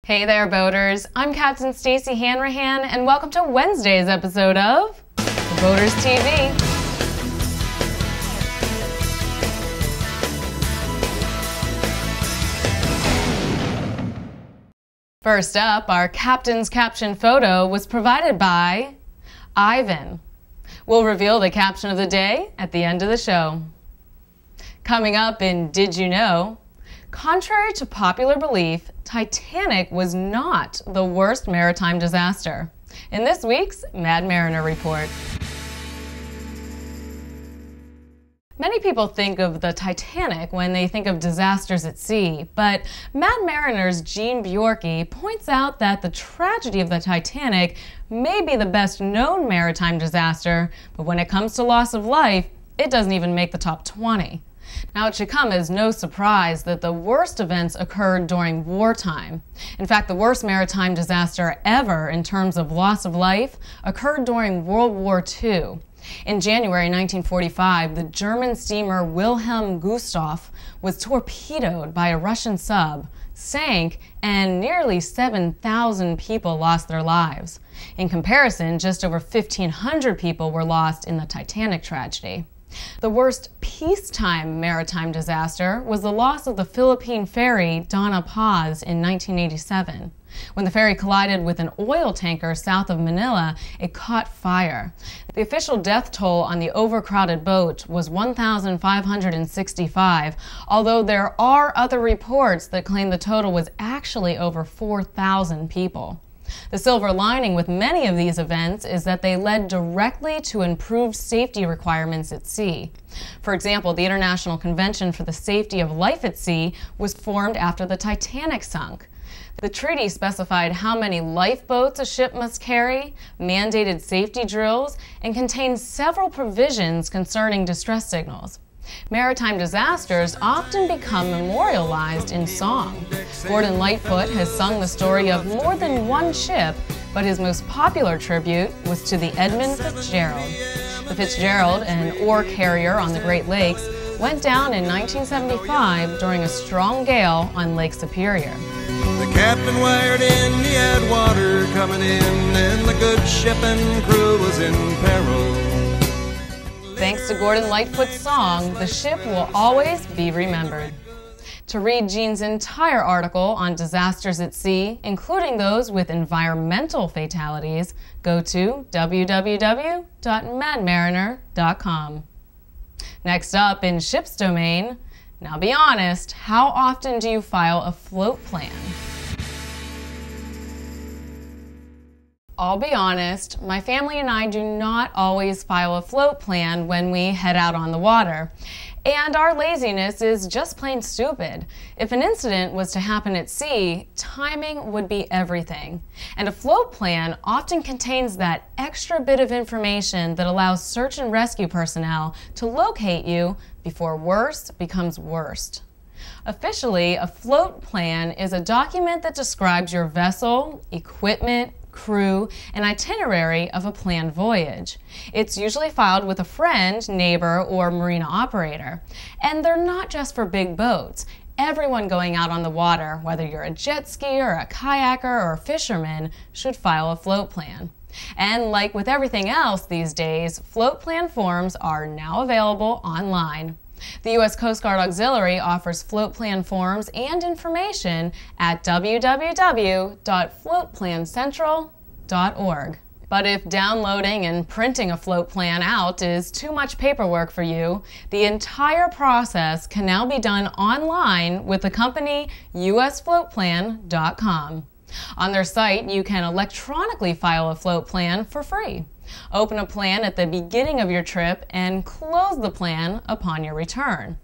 Hey there, boaters. I'm Captain Stacey Hanrahan, and welcome to Wednesday's episode of Boaters TV. First up, our Captain's Caption photo was provided by Ivan. We'll reveal the caption of the day at the end of the show. Coming up in Did You Know? Contrary to popular belief, Titanic was not the worst maritime disaster. In this week's Mad Mariner Report. Many people think of the Titanic when they think of disasters at sea, but Mad Mariner's Jean Bjorky points out that the tragedy of the Titanic may be the best known maritime disaster, but when it comes to loss of life, it doesn't even make the top 20. Now, it should come as no surprise that the worst events occurred during wartime. In fact, the worst maritime disaster ever in terms of loss of life occurred during World War II. In January 1945, the German steamer Wilhelm Gustloff was torpedoed by a Russian sub, sank, and nearly 7,000 people lost their lives. In comparison, just over 1,500 people were lost in the Titanic tragedy. The worst peacetime maritime disaster was the loss of the Philippine ferry Donna Paz in 1987. When the ferry collided with an oil tanker south of Manila, it caught fire. The official death toll on the overcrowded boat was 1,565, although there are other reports that claim the total was actually over 4,000 people. The silver lining with many of these events is that they led directly to improved safety requirements at sea. For example, the International Convention for the Safety of Life at Sea was formed after the Titanic sunk. The treaty specified how many lifeboats a ship must carry, mandated safety drills, and contained several provisions concerning distress signals. Maritime disasters often become memorialized in song. Gordon Lightfoot has sung the story of more than one ship, but his most popular tribute was to the Edmund Fitzgerald. The Fitzgerald, an ore carrier on the Great Lakes, went down in 1975 during a strong gale on Lake Superior. The captain wired in, he had water coming in, and the good ship and crew was in peril. Thanks to Gordon Lightfoot's song, the ship will always be remembered. To read Jean's entire article on disasters at sea, including those with environmental fatalities, go to www.madmariner.com. Next up in ship's domain, now be honest, how often do you file a float plan? I'll be honest, my family and I do not always file a float plan when we head out on the water. And our laziness is just plain stupid. If an incident was to happen at sea, timing would be everything. And a float plan often contains that extra bit of information that allows search and rescue personnel to locate you before worst becomes worst. Officially, a float plan is a document that describes your vessel, equipment, crew, and itinerary of a planned voyage. It's usually filed with a friend, neighbor, or marina operator. And they're not just for big boats. Everyone going out on the water, whether you're a jet skier, a kayaker, or a fisherman, should file a float plan. And like with everything else these days, float plan forms are now available online. The U.S. Coast Guard Auxiliary offers float plan forms and information at www.floatplancentral.org. But if downloading and printing a float plan out is too much paperwork for you, the entire process can now be done online with the company usfloatplan.com. On their site, you can electronically file a float plan for free. Open a plan at the beginning of your trip and close the plan upon your return.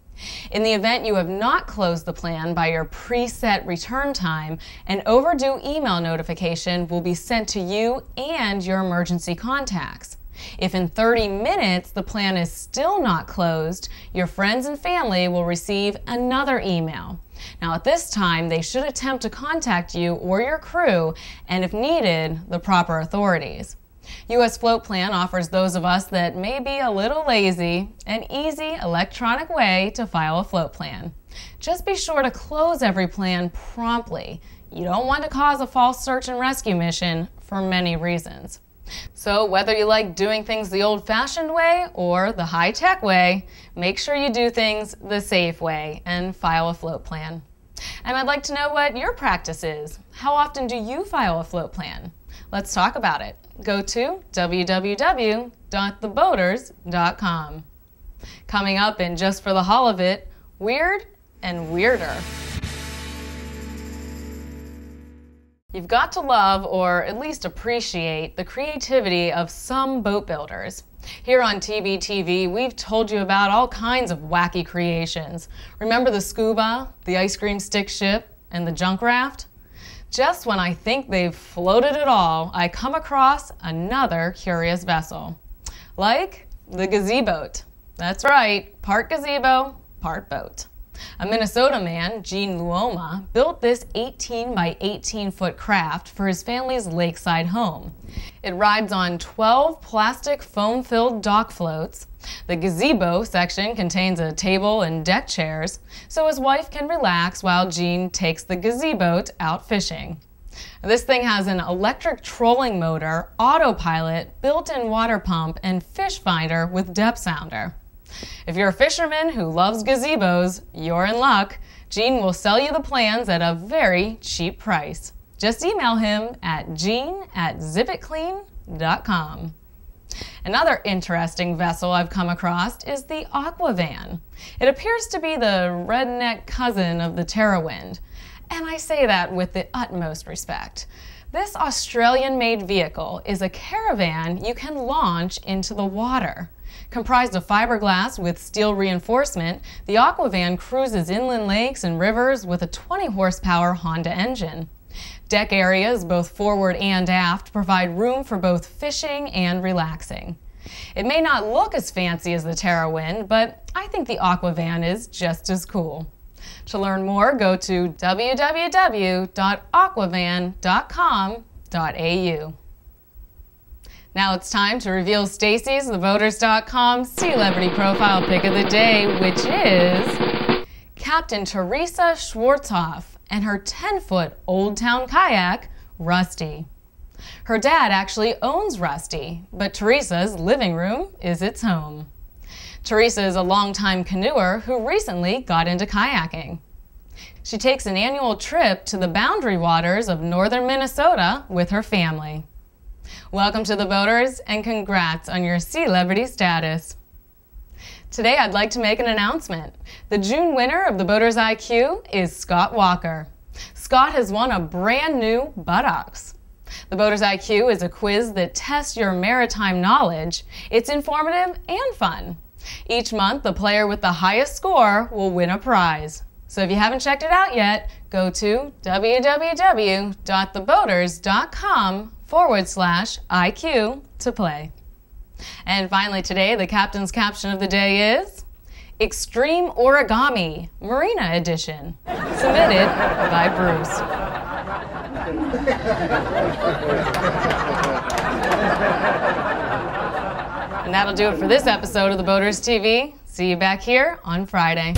In the event you have not closed the plan by your preset return time, an overdue email notification will be sent to you and your emergency contacts. If in 30 minutes the plan is still not closed, your friends and family will receive another email. Now at this time, they should attempt to contact you or your crew, and if needed, the proper authorities. U.S. Float Plan offers those of us that may be a little lazy an easy electronic way to file a float plan. Just be sure to close every plan promptly. You don't want to cause a false search and rescue mission for many reasons. So whether you like doing things the old-fashioned way or the high-tech way, make sure you do things the safe way and file a float plan. And I'd like to know what your practice is. How often do you file a float plan? Let's talk about it. Go to www.theboaters.com. Coming up in Just for the Hall of It, weird and weirder. You've got to love, or at least appreciate, the creativity of some boat builders. Here on TBTV, we've told you about all kinds of wacky creations. Remember the scuba, the ice cream stick ship, and the junk raft? Just when I think they've floated it all, I come across another curious vessel. Like the Gazeboat. That's right, part gazebo, part boat. A Minnesota man, Gene Luoma, built this 18 by 18 foot craft for his family's lakeside home. It rides on 12 plastic foam-filled dock floats. The gazebo section contains a table and deck chairs, so his wife can relax while Gene takes the gazeboat out fishing. This thing has an electric trolling motor, autopilot, built-in water pump, and fish finder with depth sounder. If you're a fisherman who loves gazebos, you're in luck. Gene will sell you the plans at a very cheap price. Just email him at gene@zipitclean.com. Another interesting vessel I've come across is the Aquavan. It appears to be the redneck cousin of the Terrawind, and I say that with the utmost respect. This Australian-made vehicle is a caravan you can launch into the water. Comprised of fiberglass with steel reinforcement, the Aquavan cruises inland lakes and rivers with a 20 horsepower Honda engine. Deck areas, both forward and aft, provide room for both fishing and relaxing. It may not look as fancy as the Terrawind, but I think the Aquavan is just as cool. To learn more, go to www.aquavan.com.au. Now it's time to reveal Stacey's TheBoaters.com Sealebrity profile pick of the day, which is Captain Theresa Schwarzhoff and her 10-foot Old Town kayak, Rusty. Her dad actually owns Rusty, but Theresa's living room is its home. Theresa is a longtime canoeer who recently got into kayaking. She takes an annual trip to the boundary waters of northern Minnesota with her family. Welcome to the Boaters, and congrats on your Sealebrity status. Today I'd like to make an announcement. The June winner of the Boaters IQ is Scott Walker. Scott has won a brand new buttocks. The Boaters IQ is a quiz that tests your maritime knowledge. It's informative and fun. Each month, the player with the highest score will win a prize. So if you haven't checked it out yet, go to www.theboaters.com/IQ to play. And finally today, the captain's caption of the day is Extreme Origami, Marina Edition, submitted by Bruce. And that'll do it for this episode of The Boaters TV. See you back here on Friday.